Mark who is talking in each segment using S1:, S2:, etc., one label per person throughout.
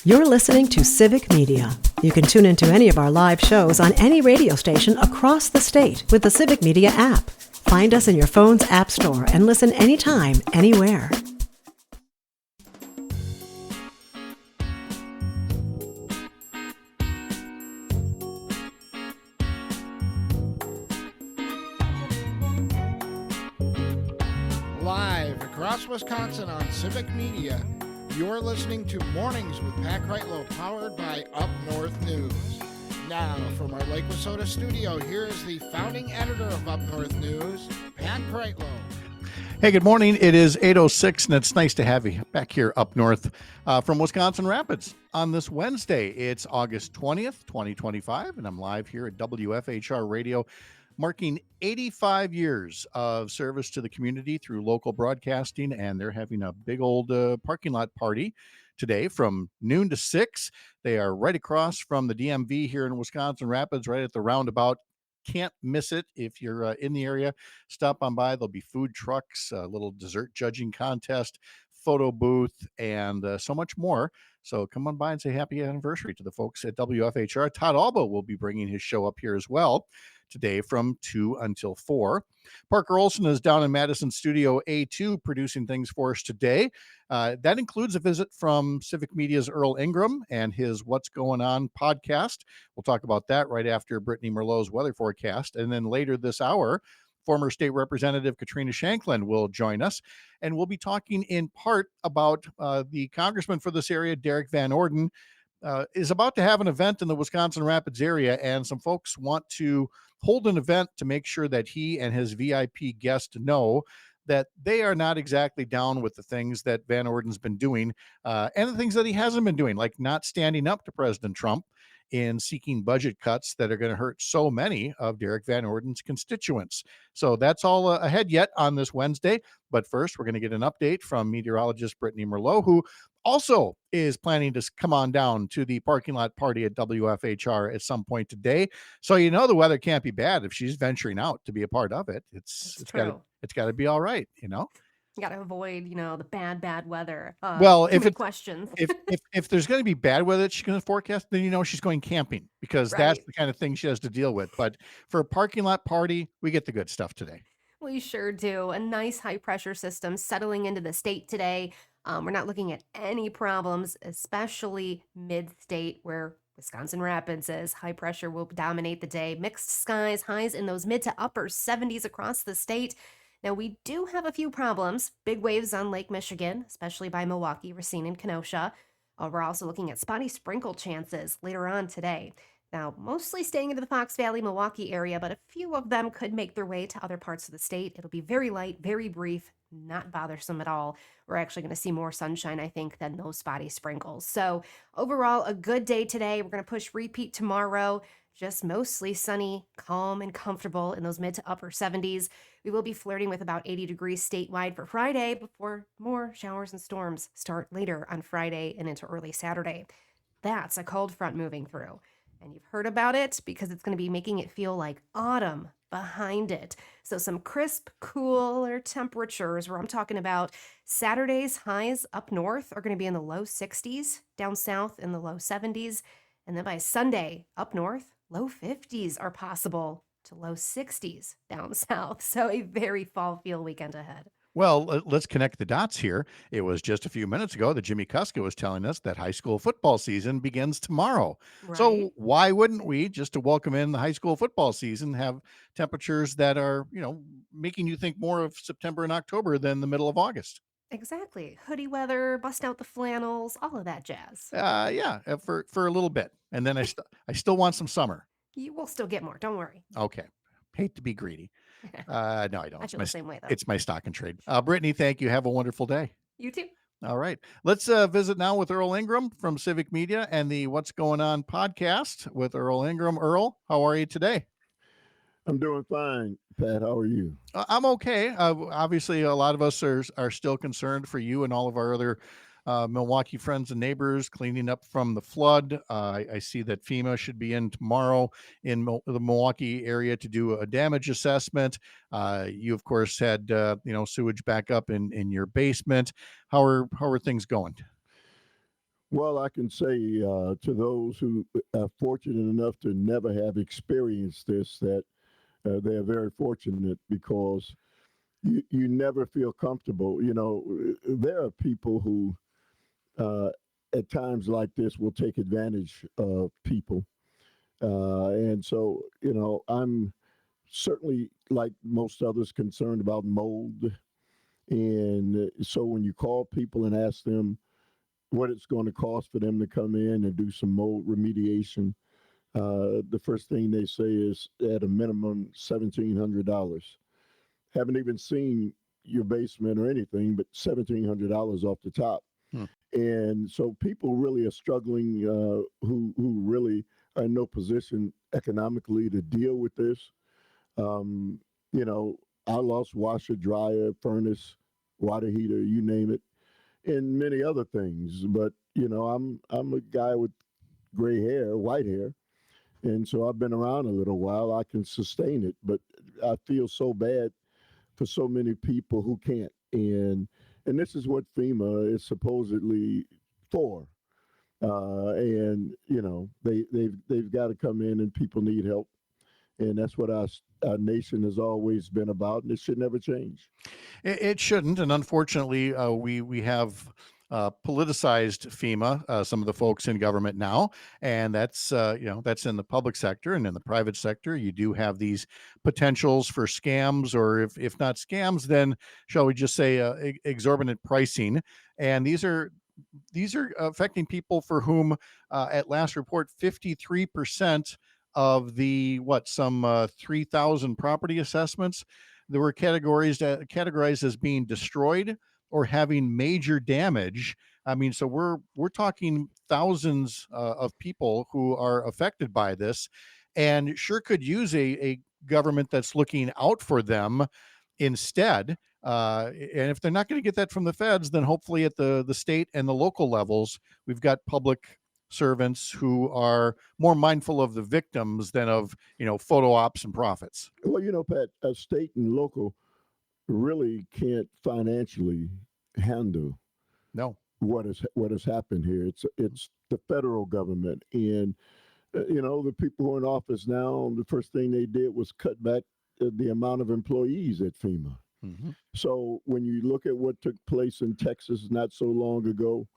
S1: You're listening to Civic Media. You can tune into any of our live shows on any radio station across the state with the Civic Media app. Find us in your phone's app store and listen anytime, anywhere.
S2: Live across Wisconsin on Civic Media, you're listening to Mornings with Pat Kreitlow, powered by Up North News. Now, from our Lake Wissota studio, here is the founding editor of Up North News, Pat Kreitlow.
S3: Hey, good morning. It is 8:06, and it's nice to have you back here up north from Wisconsin Rapids on this Wednesday. It's August 20th, 2025, and I'm live here at WFHR Radio, marking 85 years of service to the community through local broadcasting, and they're having a big old parking lot party today from noon to 6. They are right across from the DMV here in Wisconsin Rapids, right at the roundabout. Can't miss it. If you're in the area, stop on by. There'll be food trucks, a little dessert judging contest, photo booth, and so much more. So come on by and say happy anniversary to the folks at WFHR. Todd Alba will be bringing his show up here as well today from 2 until 4. Parker Olson is down in Madison Studio A2 producing things for us today. That includes a visit from Civic Media's Earl Ingram and his What's Going On podcast. We'll talk about that right after Brittany Merlot's weather forecast. And then later this hour, former State Representative Katrina Shanklin will join us, and we'll be talking in part about the congressman for this area, Derrick Van Orden, is about to have an event in the Wisconsin Rapids area, and some folks want to hold an event to make sure that he and his VIP guests know that they are not exactly down with the things that Van Orden's been doing and the things that he hasn't been doing, like not standing up to President Trump in seeking budget cuts that are going to hurt so many of Derrick Van Orden's constituents. So that's all ahead yet on this Wednesday. But first, we're going to get an update from meteorologist Brittany Merlot, who also is planning to come on down to the parking lot party at WFHR at some point today. So you know the weather can't be bad if she's venturing out to be a part of it. It's got to be all right, you know.
S4: You got to avoid, the bad weather.
S3: Well, if
S4: it's questions,
S3: if there's going to be bad weather she's going to forecast, then she's going camping, because that's
S4: right.
S3: the kind of thing she has to deal with. But for a parking lot party, we get the good stuff today.
S4: We sure do. A nice high pressure system settling into the state today. We're not looking at any problems, especially mid-state where Wisconsin Rapids is. High pressure will dominate the day. Mixed skies, highs in those mid to upper 70s across the state. Now, we do have a few problems. Big waves on Lake Michigan, especially by Milwaukee, Racine, and Kenosha. We're also looking at spotty sprinkle chances later on today. Now, mostly staying into the Fox Valley, Milwaukee area, but a few of them could make their way to other parts of the state. It'll be very light, very brief, not bothersome at all. We're actually going to see more sunshine, I think, than those spotty sprinkles. So overall, a good day today. We're going to push repeat tomorrow. Just mostly sunny, calm, and comfortable in those mid to upper 70s. We will be flirting with about 80 degrees statewide for Friday before more showers and storms start later on Friday and into early Saturday. That's a cold front moving through. And you've heard about it because it's going to be making it feel like autumn behind it. So some crisp, cooler temperatures, where I'm talking about Saturday's highs up north are going to be in the low 60s, down south in the low 70s. And then by Sunday, up north, low 50s are possible to low 60s down south. So a very fall feel weekend ahead.
S3: Well, let's connect the dots here. It was just a few minutes ago that Jimmy Kuska was telling us that high school football season begins tomorrow.
S4: Right.
S3: So why wouldn't we, just to welcome in the high school football season, have temperatures that are, making you think more of September and October than the middle of August?
S4: Exactly. Hoodie weather, bust out the flannels, all of that jazz.
S3: Yeah, for a little bit. And then I still want some summer.
S4: You will still get more. Don't worry.
S3: Okay. Hate to be greedy. No, I don't.
S4: I feel the same way, though.
S3: It's my stock and trade. Brittany, thank you. Have a wonderful day.
S4: You too.
S3: All right. Let's visit now with Earl Ingram from Civic Media and the What's Going On podcast with Earl Ingram. Earl, how are you today?
S5: I'm doing fine, Pat. How are you?
S3: I'm okay. Obviously, a lot of us are still concerned for you and all of our other Milwaukee friends and neighbors cleaning up from the flood. I see that FEMA should be in tomorrow in the Milwaukee area to do a damage assessment. You, of course, had sewage back up in your basement. How are things going?
S5: Well, I can say to those who are fortunate enough to never have experienced this, that they are very fortunate because you never feel comfortable. There are people who uh, at times like this will take advantage of people. And so, I'm certainly, like most others, concerned about mold. And so when you call people and ask them what it's going to cost for them to come in and do some mold remediation, the first thing they say is at a minimum $1,700. Haven't even seen your basement or anything, but $1,700 off the top.
S3: Hmm.
S5: And so people really are struggling, who really are in no position economically to deal with this. Um, you know, I lost washer, dryer, furnace, water heater, you name it, and many other things. But I'm a guy with gray hair, white hair, and so I've been around a little while. I can sustain it, but I feel so bad for so many people who can't. And this is what FEMA is supposedly for. And they've got to come in, and people need help, and that's what our nation has always been about, and it should never change.
S3: It shouldn't, and unfortunately, we have politicized FEMA, some of the folks in government now, and that's in the public sector and in the private sector. You do have these potentials for scams, or if not scams, then shall we just say exorbitant pricing, and these are affecting people for whom, at last report, 53% of the some 3,000 property assessments that were categorized as being destroyed or having major damage. I mean, so we're talking thousands of people who are affected by this, and sure could use a government that's looking out for them instead. And if they're not going to get that from the feds, then hopefully at the state and the local levels, we've got public servants who are more mindful of the victims than of photo ops and profits.
S5: Well, Pat, state and local really can't financially handle
S3: No.
S5: what has happened here. It's the federal government, and the people who are in office now. The first thing they did was cut back the amount of employees at FEMA.
S3: Mm-hmm.
S5: So when you look at what took place in Texas not so long ago,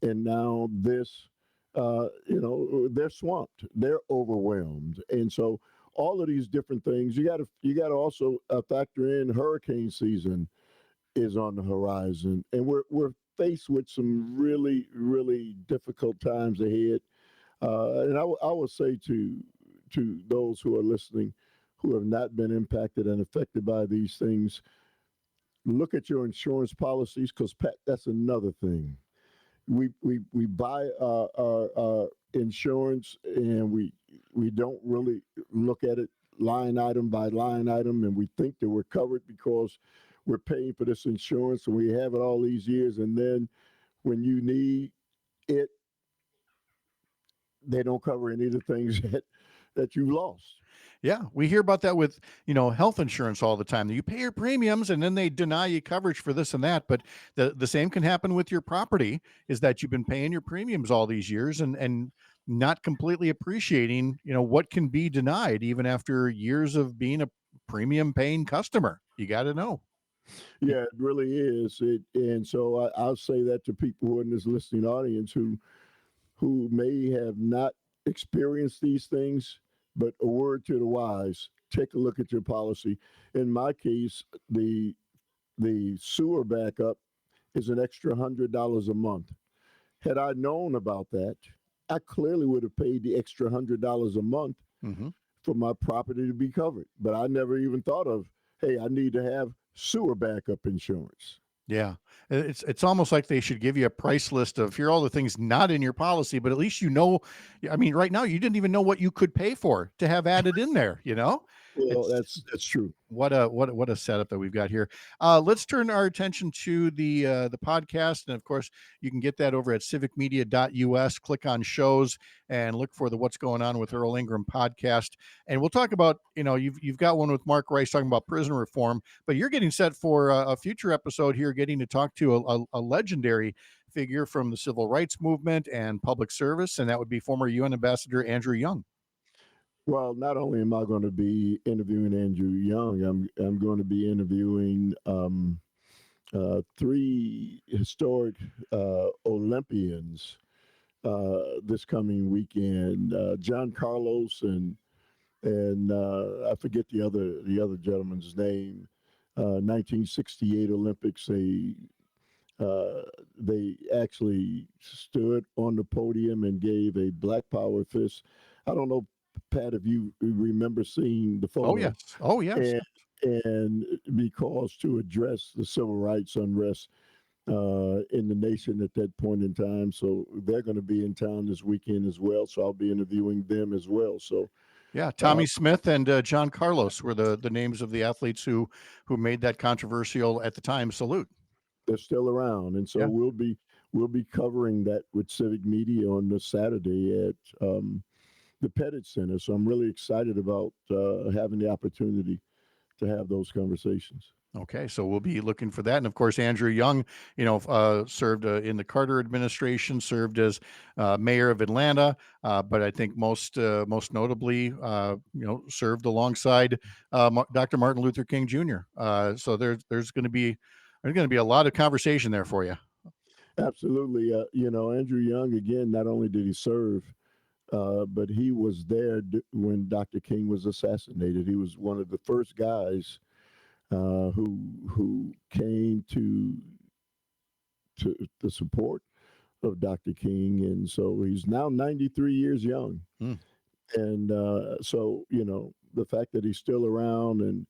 S5: and now this, they're swamped, they're overwhelmed, and so all of these different things, you got to also factor in hurricane season is on the horizon, and we're faced with some really really difficult times ahead. And I will say to those who are listening, who have not been impacted and affected by these things, look at your insurance policies, because Pat, that's another thing. We buy our insurance, and we don't really look at it line item by line item, and we think that we're covered because we're paying for this insurance and we have it all these years, and then when you need it, they don't cover any of the things that you lost.
S3: Yeah, we hear about that with, health insurance all the time. You pay your premiums and then they deny you coverage for this and that. But the same can happen with your property, is that you've been paying your premiums all these years and not completely appreciating, what can be denied even after years of being a premium paying customer. You got to know.
S5: Yeah, it really is. And so I'll say that to people who are in this listening audience who may have not experienced these things, but a word to the wise: take a look at your policy. In my case, the sewer backup is an extra $100 a month. Had I known about that, I clearly would have paid the extra $100 a month
S3: Mm-hmm.
S5: for my property to be covered. But I never even thought of, hey, I need to have sewer backup insurance.
S3: Yeah. It's almost like they should give you a price list of here are all the things not in your policy, but at least I mean, right now you didn't even know what you could pay for to have added in there,
S5: Well,
S3: It's
S5: that's true.
S3: what a setup that we've got here. Let's turn our attention to the podcast, and of course you can get that over at civicmedia.us. Click on shows and look for the What's Going On with Earl Ingram podcast, and we'll talk about you've got one with Mark Rice talking about prison reform, but you're getting set for a future episode here, getting to talk to a legendary figure from the civil rights movement and public service, and that would be former UN Ambassador Andrew Young.
S5: Well, not only am I going to be interviewing Andrew Young, I'm going to be interviewing three historic Olympians this coming weekend. John Carlos and I forget the other gentleman's name. 1968 Olympics. They actually stood on the podium and gave a Black Power fist. I don't know, Pat, if you remember seeing the photo.
S3: Oh, yes. Oh, yes.
S5: And because to address the civil rights unrest in the nation at that point in time. So they're going to be in town this weekend as well. So I'll be interviewing them as well. So
S3: yeah, Tommy Smith and John Carlos were the names of the athletes who made that controversial at the time salute.
S5: They're still around, and so we'll be covering that with Civic Media on this Saturday at the Pettit Center. So I'm really excited about having the opportunity to have those conversations.
S3: Okay, so we'll be looking for that. And of course, Andrew Young, served in the Carter administration, served as mayor of Atlanta, but I think most notably, served alongside Dr. Martin Luther King Jr. So there's going to be a lot of conversation there for you.
S5: Absolutely. Andrew Young, again, not only did he serve, but he was there when Dr. King was assassinated. He was one of the first guys who came to the support of Dr. King, and so he's now 93 years young. And so the fact that he's still around and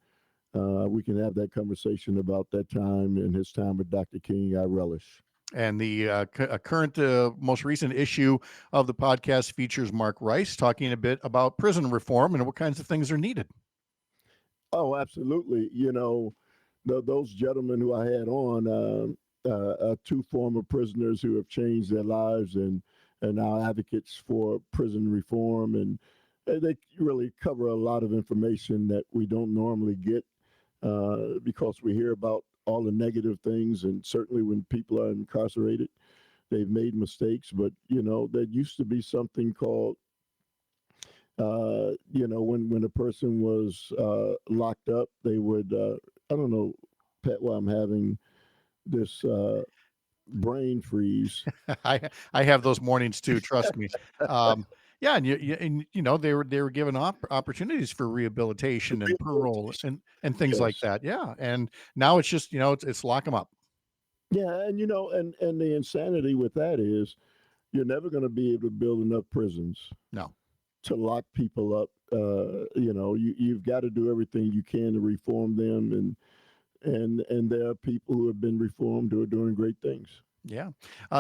S5: we can have that conversation about that time and his time with Dr. King, I relish.
S3: And the current, most recent issue of the podcast features Mark Rice talking a bit about prison reform and what kinds of things are needed.
S5: Oh, absolutely. Those gentlemen who I had on, two former prisoners who have changed their lives and are now advocates for prison reform. And they really cover a lot of information that we don't normally get because we hear about all the negative things. And certainly when people are incarcerated, they've made mistakes. But, there used to be something called when a person was locked up, they would, I don't know, Pat, why I'm having this brain freeze.
S3: I have those mornings too, trust me. Yeah, and they were given opportunities for rehabilitation and parole and things like that. Yeah, and now it's just it's lock them up.
S5: Yeah, and and the insanity with that is you're never going to be able to build enough prisons.
S3: No.
S5: To lock people up. You've got to do everything you can to reform them, and there are people who have been reformed who are doing great things.
S3: Yeah,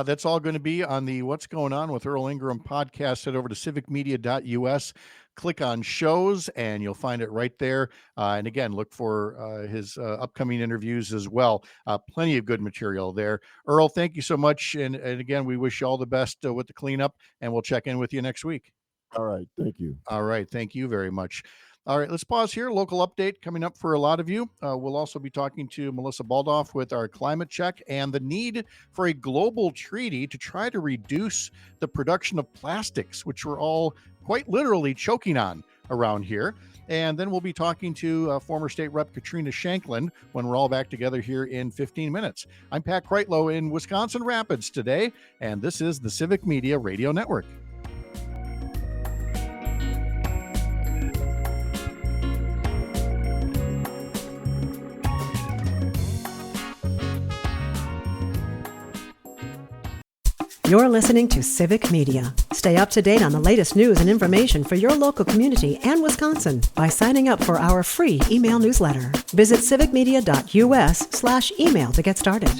S3: that's all going to be on the What's Going On with Earl Ingram podcast. Head over to civicmedia.us, click on shows, and you'll find it right there. And again, look for his upcoming interviews as well. Plenty of good material there. Earl, thank you so much. And again, we wish you all the best with the cleanup, and we'll check in with you next week.
S5: All right. Thank you.
S3: All right. Thank you very much. All right. Let's pause here. Local update coming up for a lot of you. We'll also be talking to Melissa Baldoff with our climate check and the need for a global treaty to try to reduce the production of plastics, which we're all quite literally choking on around here. And then we'll be talking to former state rep Katrina Shanklin when we're all back together here in 15 minutes. I'm Pat Kreitlow in Wisconsin Rapids today, and this is the Civic Media Radio Network.
S1: You're listening to Civic Media. Stay up to date on the latest news and information for your local community and Wisconsin by signing up for our free email newsletter. Visit civicmedia.us/email to get started.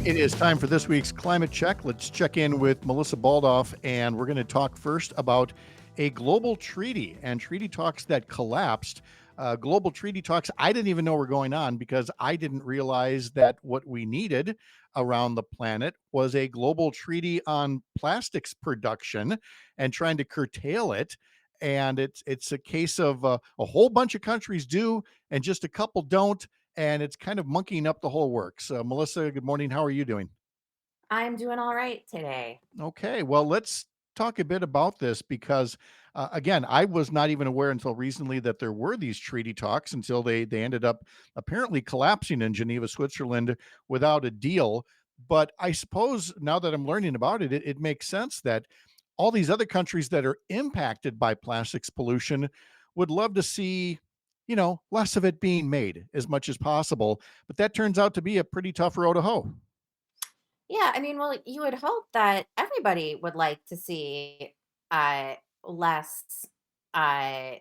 S3: It is time for this week's climate check. Let's check in with Melissa Baldoff, and we're going to talk first about a global treaty and treaty talks that collapsed global treaty talks. I didn't even know were going on because I didn't realize that what we needed around the planet was a global treaty on plastics production and trying to curtail it. And it's a case of a whole bunch of countries do, and just a couple don't, and it's kind of monkeying up the whole works. Melissa, good morning. How are you doing?
S6: I'm doing all right today.
S3: Okay, well, let's talk a bit about this because, again, I was not even aware until recently that there were these treaty talks until they ended up apparently collapsing in Geneva, Switzerland, without a deal. But I suppose now that I'm learning about it, it makes sense that all these other countries that are impacted by plastics pollution would love to see, less of it being made as much as possible. But that turns out to be a pretty tough row to hoe.
S6: Yeah, I mean, well, you would hope that everybody would like to see uh less uh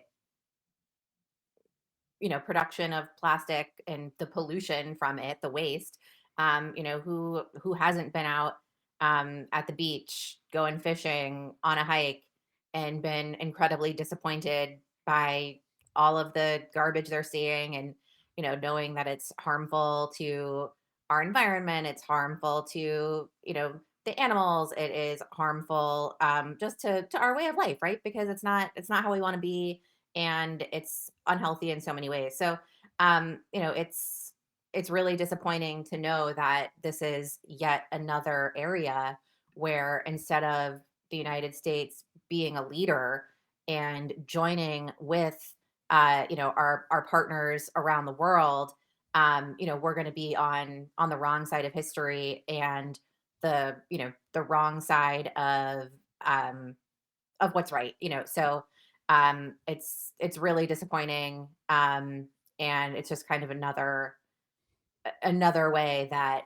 S6: production of plastic and the pollution from it, the waste. Who hasn't been out at the beach going fishing on a hike and been incredibly disappointed by all of the garbage they're seeing, and knowing that it's harmful to our environment, it's harmful to the animals, it is harmful just to our way of life, right? Because it's not how we want to be, and it's unhealthy in so many ways. So, it's really disappointing to know that this is yet another area where, instead of the United States being a leader and joining with, our partners around the world, we're going to be on the wrong side of history, and the wrong side of what's right. So it's really disappointing, and it's just kind of another way that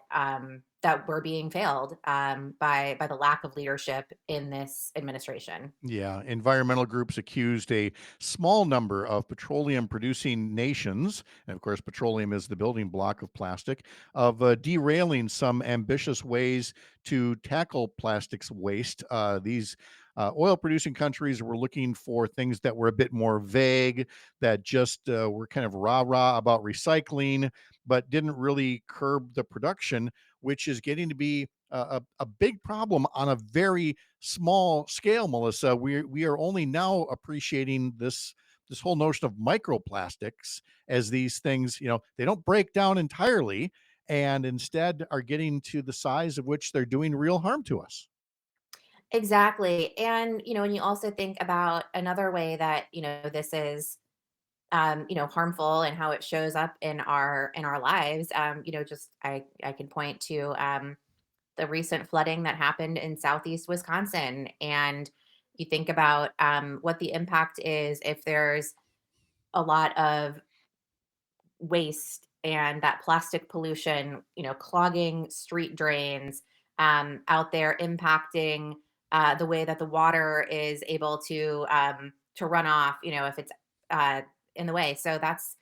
S6: we're being failed by the lack of leadership in this administration.
S3: Yeah, environmental groups accused a small number of petroleum producing nations, and of course, petroleum is the building block of plastic, of derailing some ambitious ways to tackle plastics waste. These oil producing countries were looking for things that were a bit more vague, that just were kind of rah rah about recycling, but didn't really curb the production, which is getting to be a big problem on a very small scale, Melissa. We are only now appreciating this whole notion of microplastics as these things, they don't break down entirely and instead are getting to the size of which they're doing real harm to us.
S6: Exactly. And when you also think about another way that this is harmful, and how it shows up in our lives, just I can point to the recent flooding that happened in southeast Wisconsin. And you think about what the impact is if there's a lot of waste and that plastic pollution, clogging street drains, out there, impacting the way that the water is able to run off, if it's uh, in the way. So that's,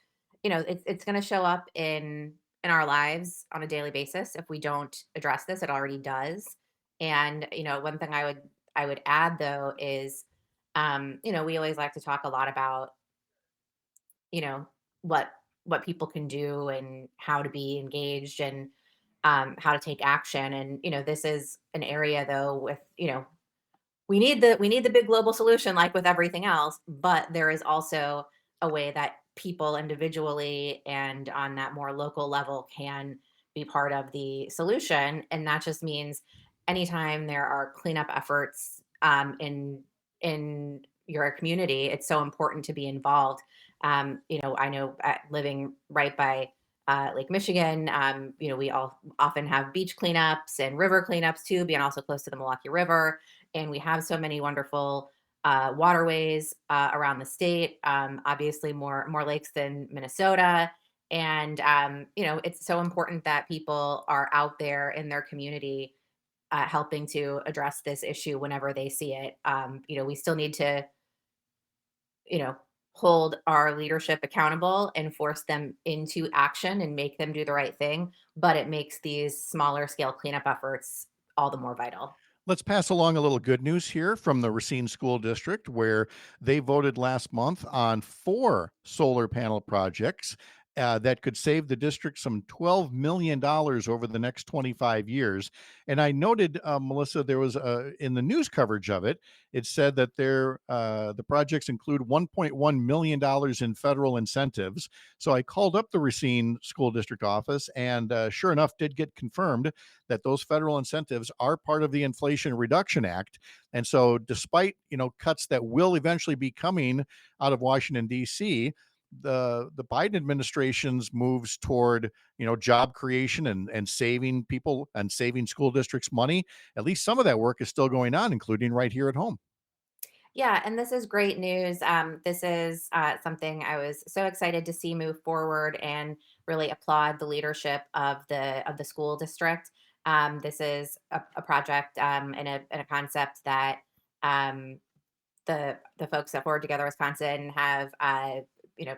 S6: it's going to show up in our lives on a daily basis if we don't address this. It already does. And one thing I would add, though, is we always like to talk a lot about you know what people can do and how to be engaged, and how to take action. And this is an area, though, with we need the big global solution, like with everything else, but there is also a way that people individually and on that more local level can be part of the solution. And that just means anytime there are cleanup efforts in your community, it's so important to be involved. I know, living right by Lake Michigan, we all often have beach cleanups and river cleanups too, being also close to the Milwaukee River. And we have so many wonderful waterways around the state. Obviously, more lakes than Minnesota. And it's so important that people are out there in their community helping to address this issue whenever they see it. We still need to you know, hold our leadership accountable and force them into action and make them do the right thing. But it makes these smaller scale cleanup efforts all the more vital.
S3: Let's pass along a little good news here from the Racine School District, where they voted last month on 4 solar panel projects that could save the district some $12 million over the next 25 years. And I noted, Melissa, there was in the news coverage of it, it said that the projects include $1.1 million in federal incentives. So I called up the Racine School District office and sure enough did get confirmed that those federal incentives are part of the Inflation Reduction Act. And so despite, cuts that will eventually be coming out of Washington D.C., the Biden administration's moves toward, job creation and saving people and saving school districts money, at least some of that work is still going on, including right here at home.
S6: Yeah, and this is great news. This is something I was so excited to see move forward, and really applaud the leadership of the school district. This is a project, and a concept that um, the folks at Forward Together Wisconsin have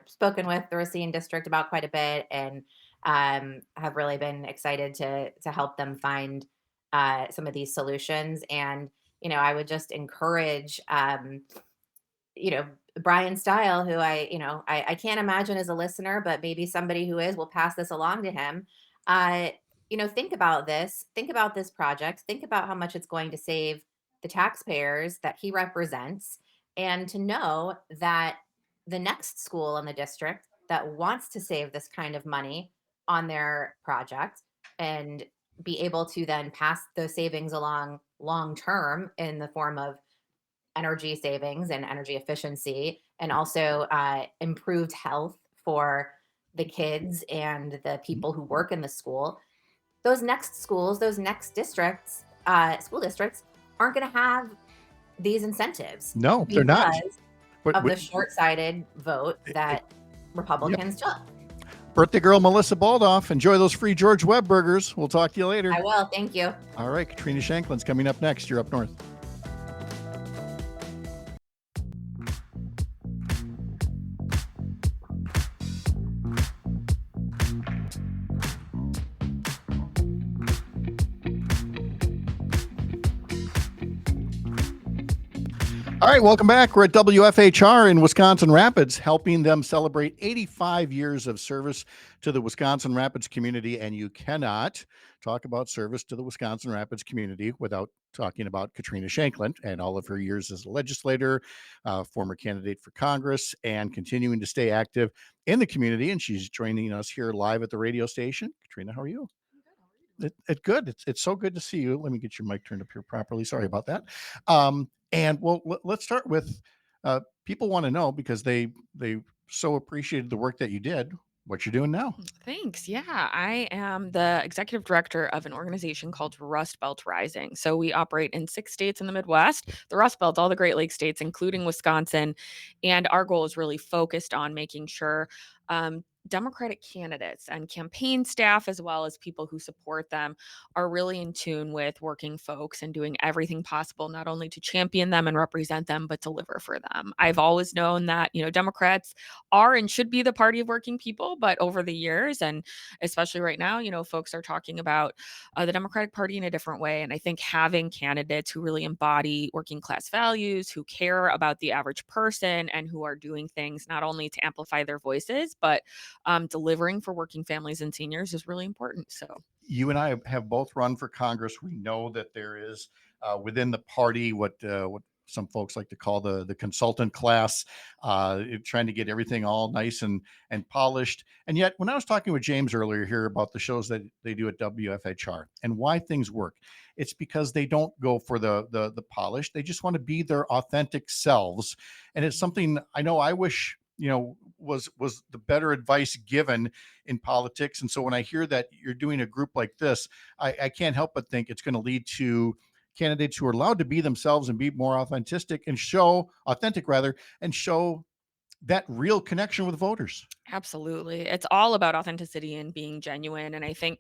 S6: spoken with the Racine district about quite a bit, and have really been excited to help them find some of these solutions. And I would just encourage you know, Brian Style, who I can't imagine is a listener, but maybe somebody who is will pass this along to him. Uh, think about this. Think about this project. Think about how much it's going to save the taxpayers that he represents, and to know that the next school in the district that wants to save this kind of money on their project, and be able to then pass those savings along long term in the form of energy savings and energy efficiency, and also improved health for the kids and the people who work in the school. Those next schools, those next districts, school districts, aren't going to have these incentives
S3: No, they're not.
S6: because
S3: But
S6: of the short-sighted vote that
S3: yep.
S6: Republicans took.
S3: Birthday girl Melissa Baldoff, enjoy those free George Webb burgers. We'll talk to you later.
S6: I will. Thank you.
S3: All right, Katrina Shanklin's coming up next. You're up north. All right, welcome back. We're at WFHR in Wisconsin Rapids, helping them celebrate 85 years of service to the Wisconsin Rapids community. And you cannot talk about service to the Wisconsin Rapids community without talking about Katrina Shanklin and all of her years as a legislator, former candidate for Congress, and continuing to stay active in the community. And she's joining us here live at the radio station. Katrina, how are you? Good. It's so good to see you. Let me get your mic turned up here properly. Sorry about that. And well, let's start with people want to know, because they so appreciated the work that you did, what you're doing now.
S7: Thanks. Yeah, I am the executive director of an organization called Rust Belt Rising. So we operate in 6 states in the Midwest, the Rust Belt, all the Great Lakes states, including Wisconsin. And our goal is really focused on making sure Democratic candidates and campaign staff, as well as people who support them, are really in tune with working folks and doing everything possible, not only to champion them and represent them, but deliver for them. I've always known that, Democrats are and should be the party of working people, but over the years, and especially right now, folks are talking about the Democratic Party in a different way. And I think having candidates who really embody working class values, who care about the average person, and who are doing things not only to amplify their voices, but delivering for working families and seniors is really important. So
S3: You and I have both run for Congress. We know that there is within the party what some folks like to call the consultant class, trying to get everything all nice and polished. And yet, when I was talking with James earlier here about the shows that they do at WFHR and why things work, it's because they don't go for the polish. They just want to be their authentic selves. And it's something I know I wish was the better advice given in politics. And so when I hear that you're doing a group like this, I can't help but think it's going to lead to candidates who are allowed to be themselves and be more authentic and show that real connection with voters.
S7: Absolutely. It's all about authenticity and being genuine. And I think,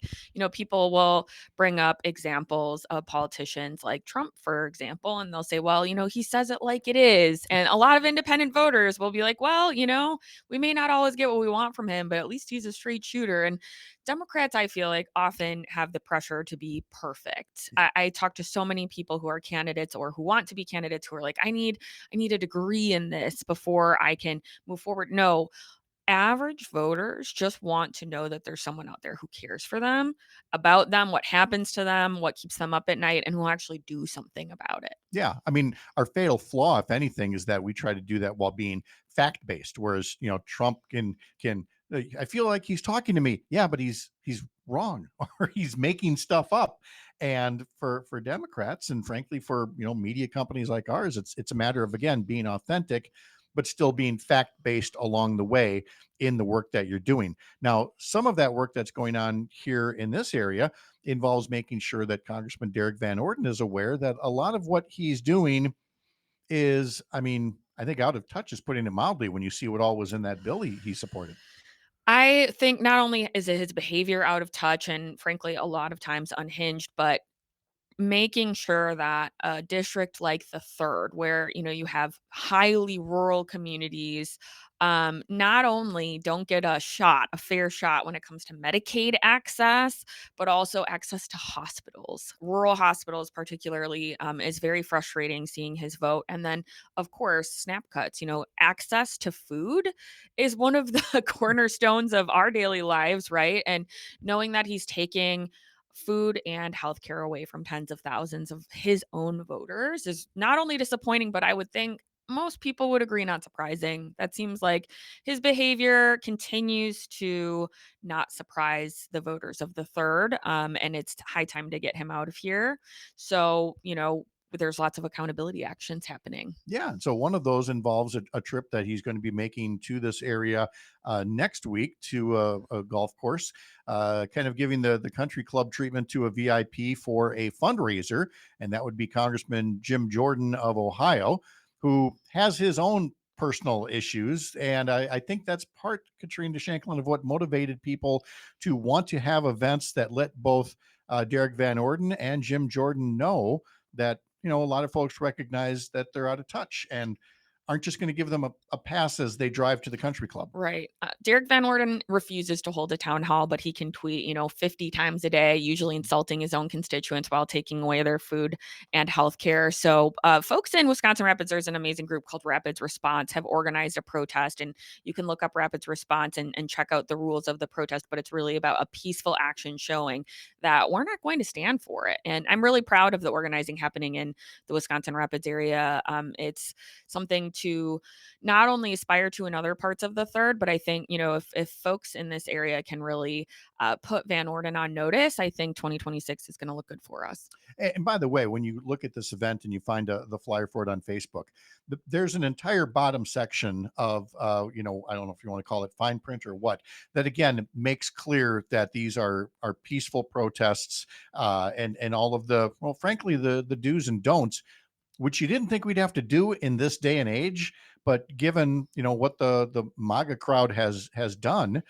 S7: people will bring up examples of politicians like Trump, for example, and they'll say, well, he says it like it is. And a lot of independent voters will be like, well, we may not always get what we want from him, but at least he's a straight shooter. And Democrats, I feel like, often have the pressure to be perfect. I talk to so many people who are candidates or who want to be candidates who are like, I need a degree in this before I can move forward. No, average voters just want to know that there's someone out there who cares for them, about them, what happens to them, what keeps them up at night, and will actually do something about it.
S3: Yeah, I mean, our fatal flaw, if anything, is that we try to do that while being fact based. Whereas, Trump can. I feel like he's talking to me. Yeah, but he's wrong, or he's making stuff up. And for Democrats, and frankly for media companies like ours, it's a matter of, again, being authentic, but still being fact based along the way in the work that you're doing. Now, some of that work that's going on here in this area involves making sure that Congressman Derrick Van Orden is aware that a lot of what he's doing is, I mean, I think out of touch is putting it mildly when you see what all was in that bill he supported.
S7: I think not only is it his behavior out of touch and frankly a lot of times unhinged, but making sure that a district like the third, where you have highly rural communities, not only don't get a fair shot when it comes to Medicaid access, but also access to hospitals, rural hospitals particularly, is very frustrating seeing his vote. And then, of course, snap cuts. Access to food is one of the cornerstones of our daily lives, right? And knowing that he's taking food and healthcare away from tens of thousands of his own voters is not only disappointing, but I would think most people would agree not surprising. That seems like his behavior continues to not surprise the voters of the third. And it's high time to get him out of here. So, there's lots of accountability actions happening.
S3: Yeah. And so one of those involves a trip that he's going to be making to this area next week to a golf course, kind of giving the country club treatment to a VIP for a fundraiser. And that would be Congressman Jim Jordan of Ohio, who has his own personal issues. And I think that's part, Katrina Shanklin, of what motivated people to want to have events that let both Derrick Van Orden and Jim Jordan know that a lot of folks recognize that they're out of touch and aren't just going to give them a pass as they drive to the country club.
S7: Right. Derrick Van Orden refuses to hold a town hall, but he can tweet, 50 times a day, usually insulting his own constituents while taking away their food and healthcare. So, folks in Wisconsin Rapids, there's an amazing group called Rapids Response, have organized a protest, and you can look up Rapids Response and check out the rules of the protest. But it's really about a peaceful action showing that we're not going to stand for it. And I'm really proud of the organizing happening in the Wisconsin Rapids area. It's something to not only aspire to in other parts of the third, but I think, if folks in this area can really put Van Orden on notice, I think 2026 is going to look good for us.
S3: And by the way, when you look at this event and you find the flyer for it on Facebook, there's an entire bottom section of, I don't know if you want to call it fine print or what, that again makes clear that these are peaceful protests, and all of the, well, frankly, the do's and don'ts, which you didn't think we'd have to do in this day and age. But given, what the MAGA crowd has done,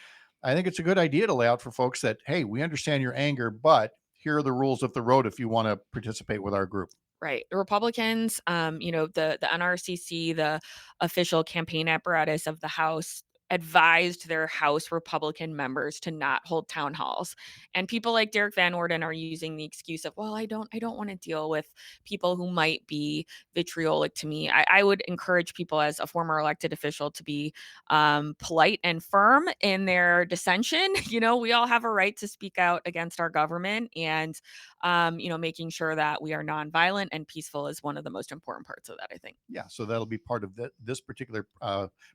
S3: I think it's a good idea to lay out for folks that, hey, we understand your anger, but here are the rules of the road if you want to participate with our group.
S7: Right. The Republicans, the NRCC, the official campaign apparatus of the House, advised their House Republican members to not hold town halls. And people like Derrick Van Orden are using the excuse of, well, I don't want to deal with people who might be vitriolic to me. I would encourage people as a former elected official to be polite and firm in their dissension. We all have a right to speak out against our government, and making sure that we are nonviolent and peaceful is one of the most important parts of that, I think.
S3: Yeah, so that'll be part of this particular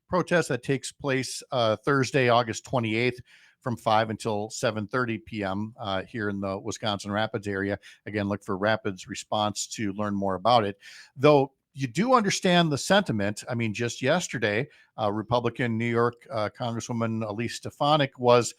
S3: protest that takes place Thursday, August 28th from 5 until 7:30 p.m. Here in the Wisconsin Rapids area. Again, look for Rapids Response to learn more about it. Though you do understand the sentiment. I mean, just yesterday, Republican New York Congresswoman Elise Stefanik was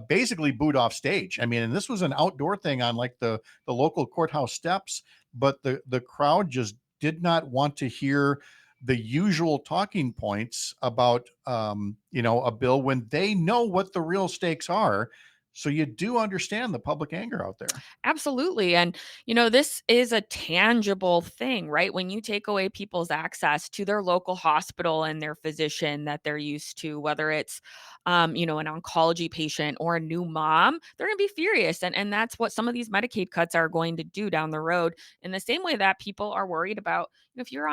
S3: basically booed off stage. I mean, and this was an outdoor thing on like the local courthouse steps, but the crowd just did not want to hear the usual talking points about a bill when they know what the real stakes are. So you do understand the public anger out there.
S7: Absolutely. And, this is a tangible thing, right? When you take away people's access to their local hospital and their physician that they're used to, whether it's, an oncology patient or a new mom, they're going to be furious. And that's what some of these Medicaid cuts are going to do down the road. In the same way that people are worried about, if you are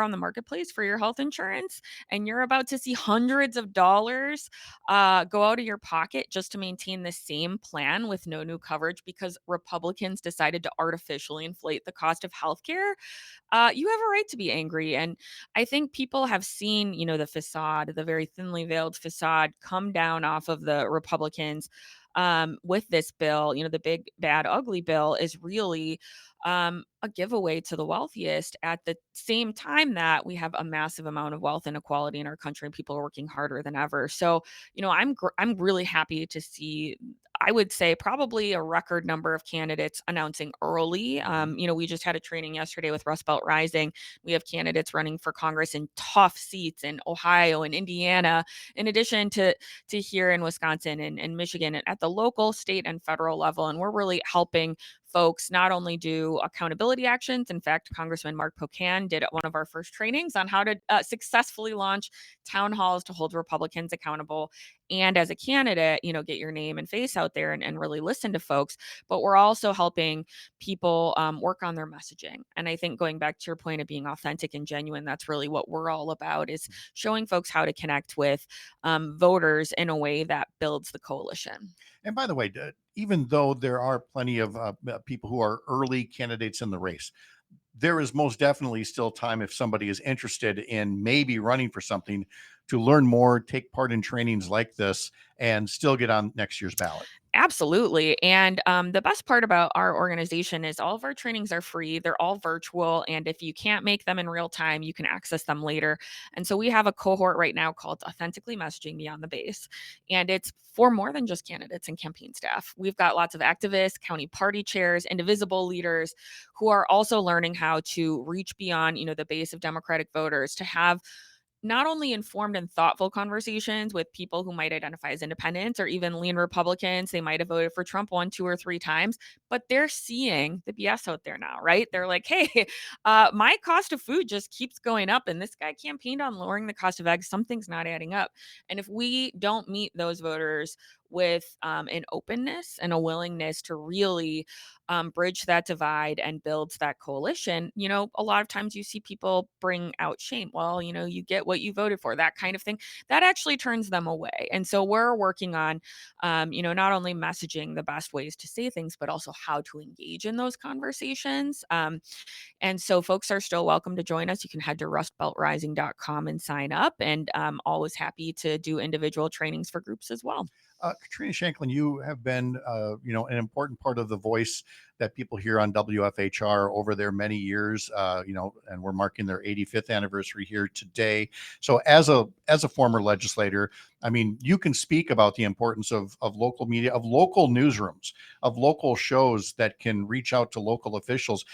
S7: on the marketplace for your health insurance and you're about to see hundreds of dollars go out of your pocket just to maintain the same plan with no new coverage because Republicans decided to artificially inflate the cost of healthcare, you have a right to be angry. And I think people have seen, the facade, the very thinly veiled facade, come down off of the Republicans with this bill. The big, bad, ugly bill is really a giveaway to the wealthiest at the same time that we have a massive amount of wealth inequality in our country and people are working harder than ever. So, I'm really happy to see, I would say, probably a record number of candidates announcing early. We just had a training yesterday with Rust Belt Rising. We have candidates running for Congress in tough seats in Ohio and Indiana, in addition to here in Wisconsin and Michigan at the local, state, and federal level. And we're really helping folks not only do accountability actions. In fact, Congressman Mark Pocan did one of our first trainings on how to successfully launch town halls to hold Republicans accountable. And as a candidate, get your name and face out there and really listen to folks. But we're also helping people work on their messaging. And I think going back to your point of being authentic and genuine, that's really what we're all about, is showing folks how to connect with voters in a way that builds the coalition.
S3: And by the way, even though there are plenty of people who are early candidates in the race, there is most definitely still time, if somebody is interested in maybe running for something, to learn more, take part in trainings like this, and still get on next year's ballot.
S7: Absolutely. And the best part about our organization is all of our trainings are free. They're all virtual. And if you can't make them in real time, you can access them later. And so we have a cohort right now called Authentically Messaging Beyond the Base. And it's for more than just candidates and campaign staff. We've got lots of activists, county party chairs, indivisible leaders who are also learning how to reach beyond, the base of Democratic voters, to have not only informed and thoughtful conversations with people who might identify as independents or even lean Republicans. They might have voted for Trump 1, 2, or 3 times, but they're seeing the BS out there now, right? They're like, hey, my cost of food just keeps going up, and this guy campaigned on lowering the cost of eggs. Something's not adding up. And if we don't meet those voters with an openness and a willingness to really bridge that divide and build that coalition, a lot of times you see people bring out shame. Well, you get what you voted for, that kind of thing. That actually turns them away. And so we're working on, not only messaging the best ways to say things, but also how to engage in those conversations. And so folks are still welcome to join us. You can head to rustbeltrising.com and sign up. And always happy to do individual trainings for groups as well.
S3: Katrina Shanklin, you have been, an important part of the voice that people hear on WFHR over their many years, and we're marking their 85th anniversary here today. So as a former legislator, I mean, you can speak about the importance of local media, of local newsrooms, of local shows that can reach out to local officials.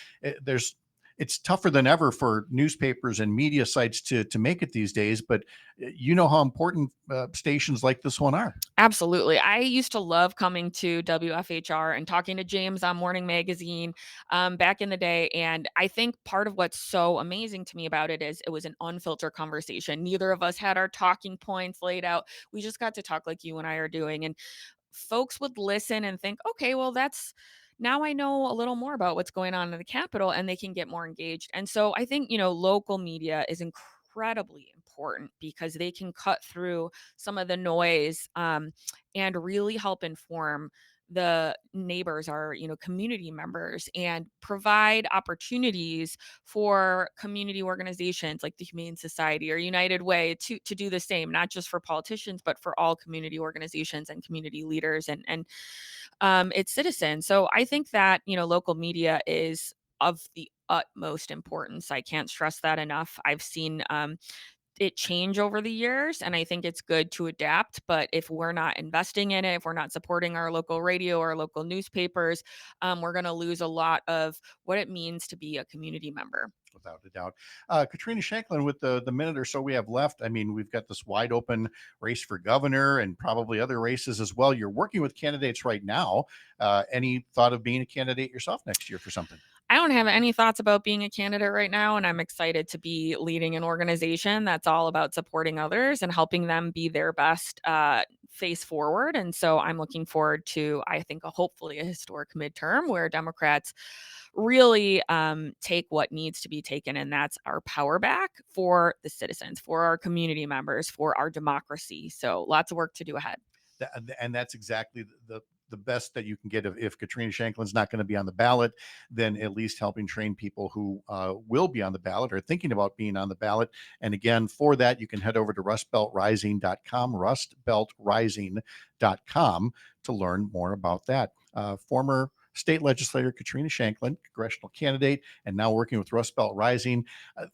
S3: It's tougher than ever for newspapers and media sites to make it these days, but you know how important stations like this one are.
S7: Absolutely. I used to love coming to WFHR and talking to James on Morning Magazine back in the day. And I think part of what's so amazing to me about it is it was an unfiltered conversation. Neither of us had our talking points laid out. We just got to talk like you and I are doing. And folks would listen and think, okay, well, now I know a little more about what's going on in the Capitol, and they can get more engaged. And so I think, local media is incredibly important because they can cut through some of the noise and really help inform the neighbors, our community members, and provide opportunities for community organizations like the Humane Society or United Way to do the same, not just for politicians but for all community organizations and community leaders and its citizens. So I think that local media is of the utmost importance. I can't stress that enough. I've seen it change over the years, and I think it's good to adapt. But if we're not investing in it, if we're not supporting our local radio or local newspapers, we're going to lose a lot of what it means to be a community member.
S3: without a doubt. Katrina Shanklin, with the minute or so we have left, I mean, we've got this wide open race for governor and probably other races as well. You're working with candidates right now. Any thought of being a candidate yourself next year for something?
S7: I don't have any thoughts about being a candidate right now, and I'm excited to be leading an organization that's all about supporting others and helping them be their best face forward. And so I'm looking forward to, I think, hopefully a historic midterm where Democrats really take what needs to be taken, and that's our power back for the citizens, for our community members, for our democracy. So lots of work to do ahead.
S3: And that's exactly the best that you can get. If Katrina Shanklin's not going to be on the ballot, then at least helping train people who will be on the ballot or thinking about being on the ballot. And again, for that, you can head over to rustbeltrising.com, rustbeltrising.com, to learn more about that. Former state legislator Katrina Shanklin, congressional candidate, and now working with Rust Belt Rising.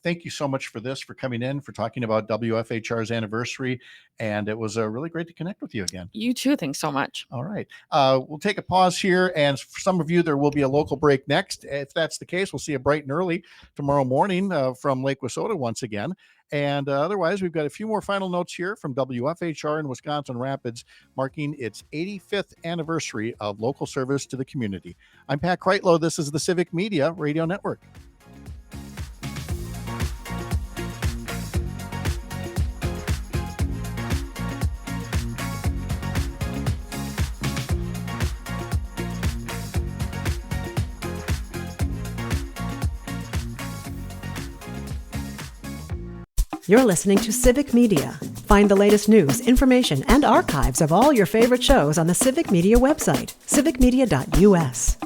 S3: Thank you so much for coming in, for talking about WFHR's anniversary. And it was really great to connect with you again.
S7: You too. Thanks so much.
S3: All right. We'll take a pause here. And for some of you, there will be a local break next. If that's the case, we'll see you bright and early tomorrow morning from Lake Wissota once again. And otherwise, we've got a few more final notes here from WFHR in Wisconsin Rapids, marking its 85th anniversary of local service to the community. I'm Pat Kreitlow. This is the Civic Media Radio Network.
S1: You're listening to Civic Media. Find the latest news, information, and archives of all your favorite shows on the Civic Media website, civicmedia.us.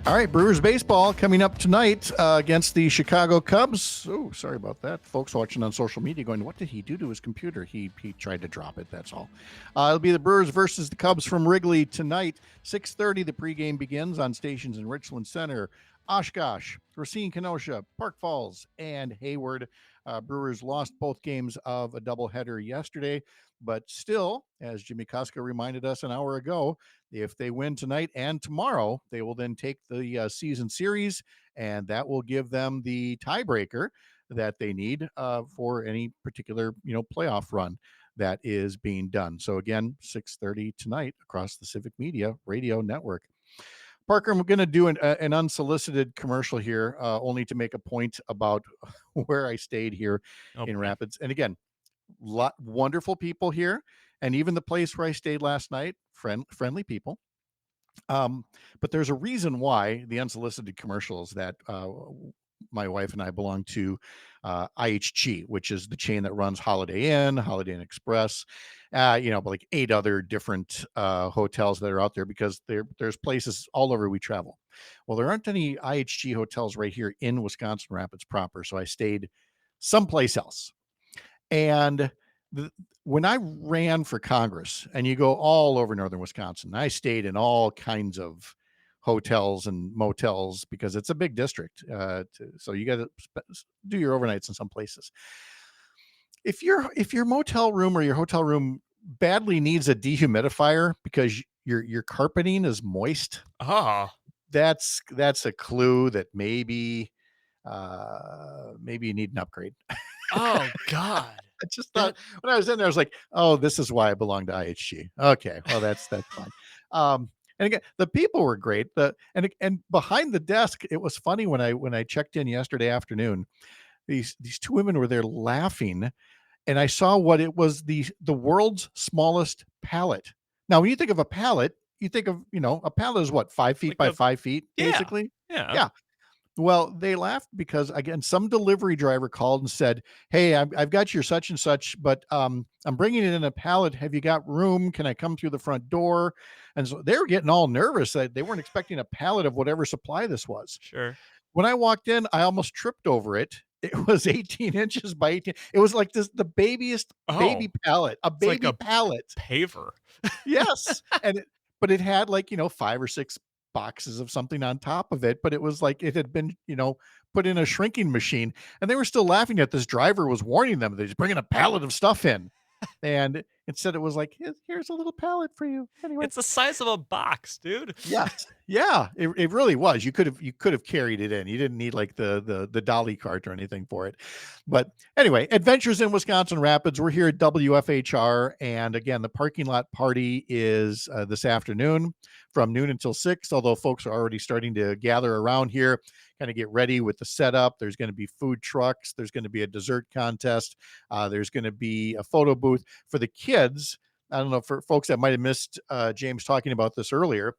S3: All right, Brewers baseball coming up tonight against the Chicago Cubs. Oh, sorry about that. Folks watching on social media going, what did he do to his computer? He tried to drop it, that's all. It'll be the Brewers versus the Cubs from Wrigley tonight. 6:30, the pregame begins on stations in Richland Center, Oshkosh, Racine, Kenosha, Park Falls, and Hayward. Brewers lost both games of a doubleheader yesterday, but still, as Jimmy Koska reminded us an hour ago, if they win tonight and tomorrow, they will then take the season series, and that will give them the tiebreaker that they need for any particular playoff run that is being done. So again, 6:30 tonight across the Civic Media Radio Network. Parker, I'm going to do an unsolicited commercial here, only to make a point about where I stayed here in Rapids. And again, wonderful people here, and even the place where I stayed last night, friendly people. But there's a reason why the unsolicited commercials that my wife and I belong to IHG, which is the chain that runs Holiday Inn, Holiday Inn Express, but like 8 other different hotels that are out there, because there's places all over we travel. Well, there aren't any IHG hotels right here in Wisconsin Rapids proper, so I stayed someplace else. And when I ran for Congress, and you go all over northern Wisconsin, I stayed in all kinds of hotels and motels because it's a big district. So you got to do your overnights in some places. If your motel room or your hotel room badly needs a dehumidifier because your carpeting is moist, that's a clue that maybe you need an upgrade.
S8: Oh God.
S3: I just thought when I was in there, I was like, oh, this is why I belong to IHG. Okay. Well, that's fine. And again, the people were great. And behind the desk, it was funny when I checked in yesterday afternoon, these 2 women were there laughing, and I saw what it was, the world's smallest pallet. Now, when you think of a pallet, you think of, a pallet is what, 5 feet
S8: Like
S3: by 5 feet, basically?
S8: Yeah.
S3: Well, they laughed because, again, some delivery driver called and said, hey, I've got your such and such, but I'm bringing it in a pallet. Have you got room? Can I come through the front door? And so they were getting all nervous that they weren't expecting a pallet of whatever supply this was.
S8: Sure.
S3: When I walked in, I almost tripped over it. It was 18 inches by 18. It was like the babyest baby pallet,
S8: like a
S3: pallet.
S8: Paver.
S3: Yes. But it had 5 or 6 boxes of something on top of it, but it was like it had been, put in a shrinking machine, and they were still laughing at this driver was warning them that he's bringing a pallet of stuff in. And instead it was like, here's a little pallet for you. Anyway.
S8: It's the size of a box, dude.
S3: Yes. Yeah, it really was. You could have carried it in. You didn't need like the dolly cart or anything for it. But anyway, Adventures in Wisconsin Rapids. We're here at WFHR, and again, the parking lot party is this afternoon from noon until 6. Although folks are already starting to gather around here, kind of get ready with the setup. There's going to be food trucks. There's going to be a dessert contest. There's going to be a photo booth for the kids. I don't know, for folks that might have missed James talking about this earlier.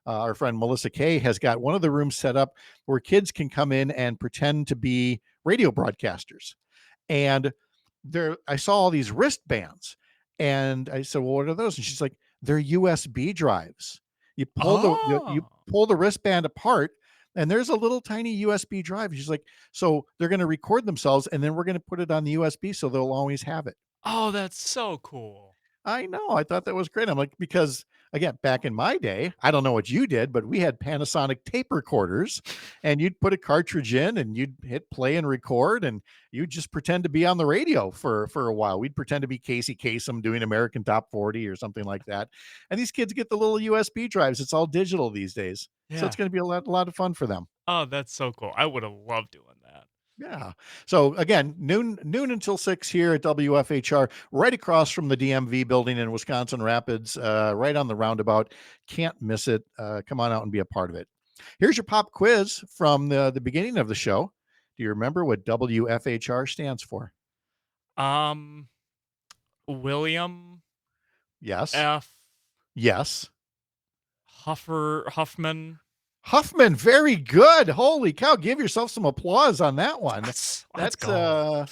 S3: Our friend Melissa Kay has got one of the rooms set up where kids can come in and pretend to be radio broadcasters. And I saw all these wristbands, and I said, well, what are those? And she's like, they're USB drives. You pull the wristband apart, and there's a little tiny USB drive. She's like, so they're going to record themselves, and then we're going to put it on the USB so they'll always have it.
S8: Oh, that's so cool.
S3: I know. I thought that was great. I'm like, because again, back in my day, I don't know what you did, but we had Panasonic tape recorders, and you'd put a cartridge in and you'd hit play and record, and you'd just pretend to be on the radio for a while. We'd pretend to be Casey Kasem doing American Top 40 or something like that. And these kids get the little USB drives. It's all digital these days. So it's going to be a lot of fun for them.
S8: Oh, that's so cool. I would have loved doing that.
S3: Yeah. So again, noon until 6 here at WFHR, right across from the DMV building in Wisconsin Rapids, right on the roundabout. Can't miss it. Come on out and be a part of it. Here's your pop quiz from the beginning of the show. Do you remember what WFHR stands for?
S8: William.
S3: Yes.
S8: F.
S3: Yes.
S8: Huffman.
S3: Huffman, very good. Holy cow. Give yourself some applause on that one.
S8: Let's go.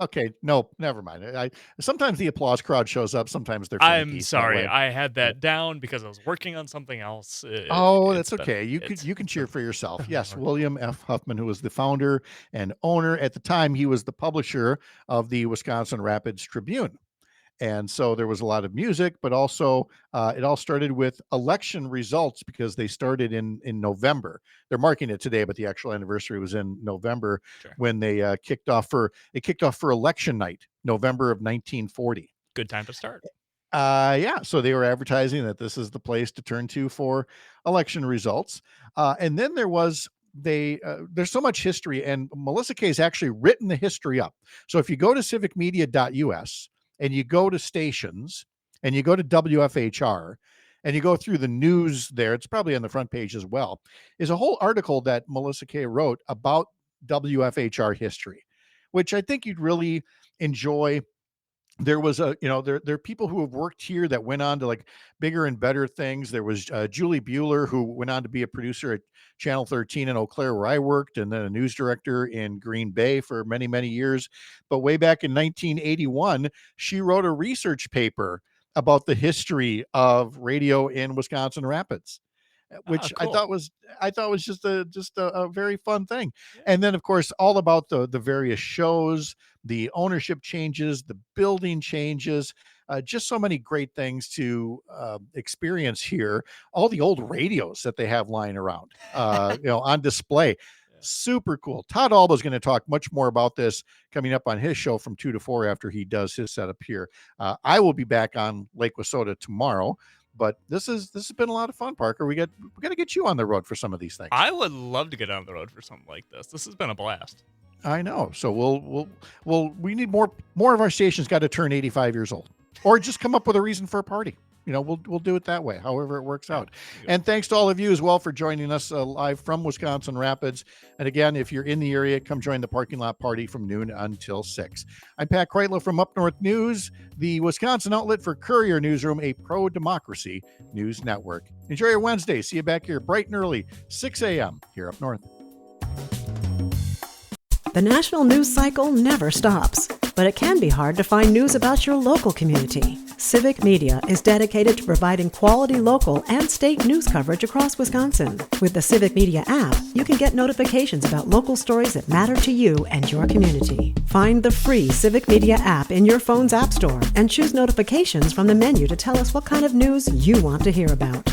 S3: Okay, no, never mind. Sometimes the applause crowd shows up. Sometimes they're
S8: I'm
S3: finicky,
S8: sorry.
S3: so
S8: I had that down because I was working on something else.
S3: That's okay. You can cheer for yourself. Yes,
S8: Lord.
S3: William F. Huffman, who was the founder and owner at the time. He was the publisher of the Wisconsin Rapids Tribune. And so there was a lot of music, but also it all started with election results, because they started in November. They're marking it today, but the actual anniversary was in November. Sure. When they kicked off for election night, November of 1940.
S8: Good time to start.
S3: Yeah. So they were advertising that this is the place to turn to for election results. And then there's so much history, and Melissa Kay has actually written the history up. So if you go to civicmedia.us, and you go to stations, and you go to WFHR, and you go through the news there, it's probably on the front page as well, is a whole article that Melissa Kay wrote about WFHR history, which I think you'd really enjoy. There was there are people who have worked here that went on to like bigger and better things. There was Julie Bueller, who went on to be a producer at Channel 13 in Eau Claire, where I worked, and then a news director in Green Bay for many, many years. But way back in 1981, she wrote a research paper about the history of radio in Wisconsin Rapids, which cool. I thought was just a very fun thing. Yeah. And then of course, all about the various shows, the ownership changes, the building changes, just so many great things to experience here. All the old radios that they have lying around, on display. Yeah. Super cool. Todd Alba is going to talk much more about this coming up on his show from 2 to 4 after he does his setup here. I will be back on Lake Wissota tomorrow. But this has been a lot of fun, Parker. We got to get you on the road for some of these things.
S8: I would love to get on the road for something like this. This has been a blast.
S3: I know. So we need more of our stations got to turn 85 years old, or just come up with a reason for a party. We'll do it that way, however it works out. And thanks to all of you as well for joining us live from Wisconsin Rapids. And again, if you're in the area, come join the parking lot party from noon until 6. I'm Pat Kreitlow from Up North News, the Wisconsin outlet for Courier Newsroom, a pro-democracy news network. Enjoy your Wednesday. See you back here bright and early, 6 a.m. here up north.
S1: The national news cycle never stops, but it can be hard to find news about your local community. Civic Media is dedicated to providing quality local and state news coverage across Wisconsin. With the Civic Media app, you can get notifications about local stories that matter to you and your community. Find the free Civic Media app in your phone's app store and choose notifications from the menu to tell us what kind of news you want to hear about.